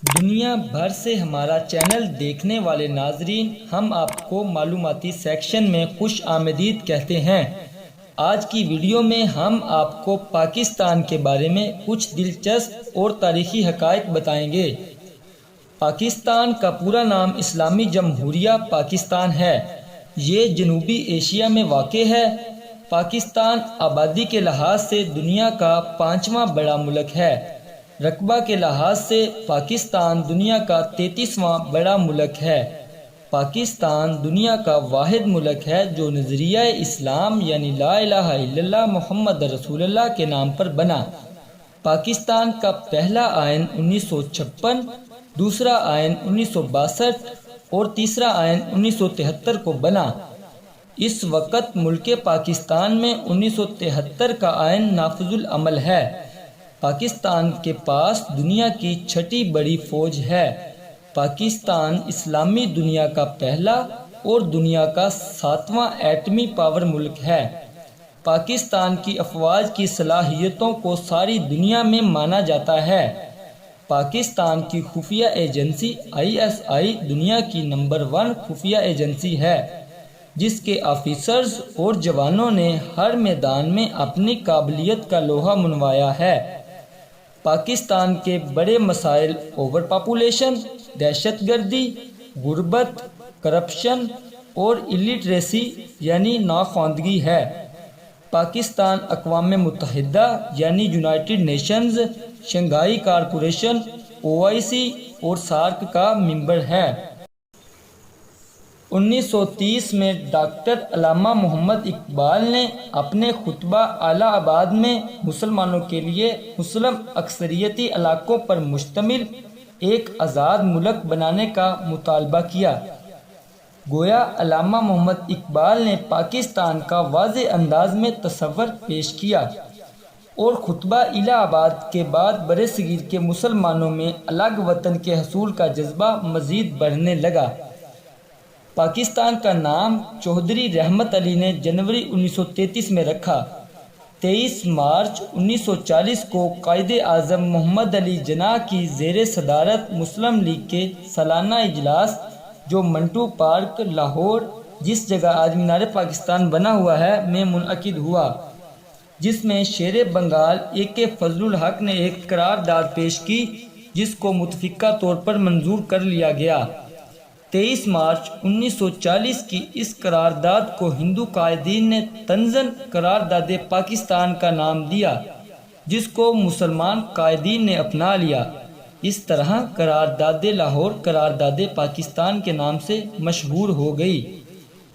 دنیا بھر سے ہمارا چینل دیکھنے والے ناظرین، ہم آپ کو معلوماتی سیکشن میں خوش آمدید کہتے ہیں۔ آج کی ویڈیو میں ہم آپ کو پاکستان کے بارے میں کچھ دلچسپ اور تاریخی حقائق بتائیں گے۔ پاکستان کا پورا نام اسلامی جمہوریہ پاکستان ہے۔ یہ جنوبی ایشیا میں واقع ہے۔ پاکستان آبادی کے لحاظ سے دنیا کا 5واں بڑا ملک ہے۔ رقبہ کے لحاظ سے پاکستان دنیا کا 33واں بڑا ملک ہے۔ پاکستان دنیا کا واحد ملک ہے جو نظریہ اسلام یعنی لا الہ الا اللہ محمد رسول اللہ کے نام پر بنا۔ پاکستان کا پہلا آئین 1956، دوسرا آئین 1962 اور تیسرا آئین 1973 کو بنا۔ اس وقت ملک پاکستان میں 1973 کا آئین نافذ العمل ہے۔ پاکستان کے پاس دنیا کی 6ٹھی بڑی فوج ہے۔ پاکستان اسلامی دنیا کا پہلا اور دنیا کا 7واں ایٹمی پاور ملک ہے۔ پاکستان کی افواج کی صلاحیتوں کو ساری دنیا میں مانا جاتا ہے۔ پاکستان کی خفیہ ایجنسی ISI دنیا کی نمبر 1 خفیہ ایجنسی ہے، جس کے آفیسرز اور جوانوں نے ہر میدان میں اپنی قابلیت کا لوہا منوایا ہے۔ پاکستان کے بڑے مسائل اوور پاپولیشن، دہشت گردی، غربت، کرپشن اور الٹریسی یعنی ناخواندگی ہے۔ پاکستان اقوام متحدہ یعنی United nations, Shanghai corporation, OIC اور سارک کا ممبر ہے۔ 1930 میں ڈاکٹر علامہ محمد اقبال نے اپنے خطبہ الہ آباد میں مسلمانوں کے لیے مسلم اکثریتی علاقوں پر مشتمل ایک آزاد ملک بنانے کا مطالبہ کیا۔ گویا علامہ محمد اقبال نے پاکستان کا واضح انداز میں تصور پیش کیا اور خطبہ الہ آباد کے بعد برصغیر کے مسلمانوں میں الگ وطن کے حصول کا جذبہ مزید بڑھنے لگا۔ پاکستان کا نام چودھری رحمت علی نے جنوری 1933 میں رکھا۔ 23 مارچ 1940 کو قائد اعظم محمد علی جناح کی زیر صدارت مسلم لیگ کے سالانہ اجلاس جو منٹو پارک، لاہور، جس جگہ آج مینار پاکستان بنا ہوا ہے، میں منعقد ہوا، جس میں شیر بنگال AK فضل الحق نے ایک قرارداد پیش کی جس کو متفقہ طور پر منظور کر لیا گیا۔ 23 مارچ 1940 کی اس قرارداد کو ہندو قائدین نے طنزاً قرارداد پاکستان کا نام دیا، جس کو مسلمان قائدین نے اپنا لیا۔ اس طرح قرارداد لاہور قرارداد پاکستان کے نام سے مشہور ہو گئی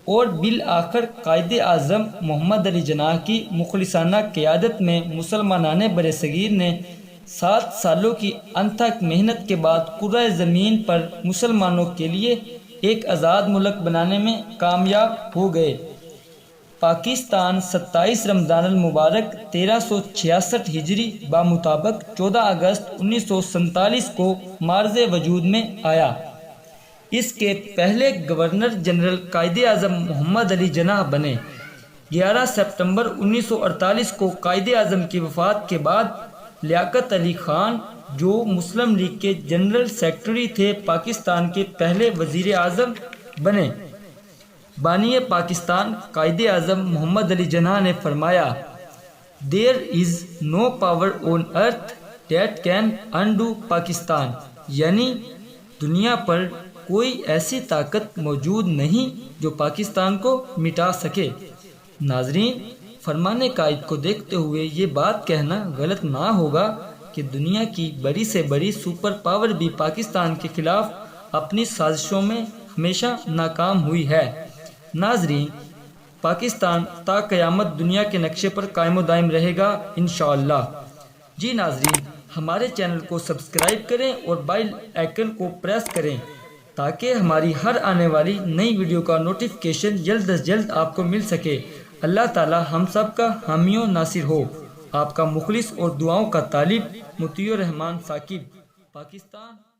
اور بالآخر قائد اعظم محمد علی جناح کی مخلصانہ قیادت میں مسلمانان برصغیر نے 7 سالوں کی انتھک محنت کے بعد کرۂ زمین پر مسلمانوں کے لیے ایک آزاد ملک بنانے میں کامیاب ہو گئے۔ پاکستان 27 رمضان المبارک 1366 ہجری بمطابق 14 اگست 1947 کو معرض وجود میں آیا۔ اس کے پہلے گورنر جنرل قائد اعظم محمد علی جناح بنے۔ 11 سپتمبر 1948 کو قائد اعظم کی وفات کے بعد لیاقت علی خان، جو مسلم لیگ کے جنرل سیکرٹری تھے، پاکستان کے پہلے وزیر اعظم بنے۔ بانی پاکستان قائد اعظم محمد علی جناح نے فرمایا، "There is no power on earth that can undo Pakistan"، یعنی دنیا پر کوئی ایسی طاقت موجود نہیں جو پاکستان کو مٹا سکے۔ ناظرین، فرمان قائد کو دیکھتے ہوئے یہ بات کہنا غلط نہ ہوگا کہ دنیا کی بڑی سے بڑی سپر پاور بھی پاکستان کے خلاف اپنی سازشوں میں ہمیشہ ناکام ہوئی ہے۔ ناظرین، پاکستان تا قیامت دنیا کے نقشے پر قائم و دائم رہے گا انشاءاللہ۔ جی ناظرین، ہمارے چینل کو سبسکرائب کریں اور بیل آئیکن کو پریس کریں تاکہ ہماری ہر آنے والی نئی ویڈیو کا نوٹیفیکیشن جلد از جلد آپ کو مل سکے۔ اللہ تعالی ہم سب کا حامی و ناصر ہو۔ آپ کا مخلص اور دعاؤں کا طالب مطیع الرحمان ثاقب، پاکستان۔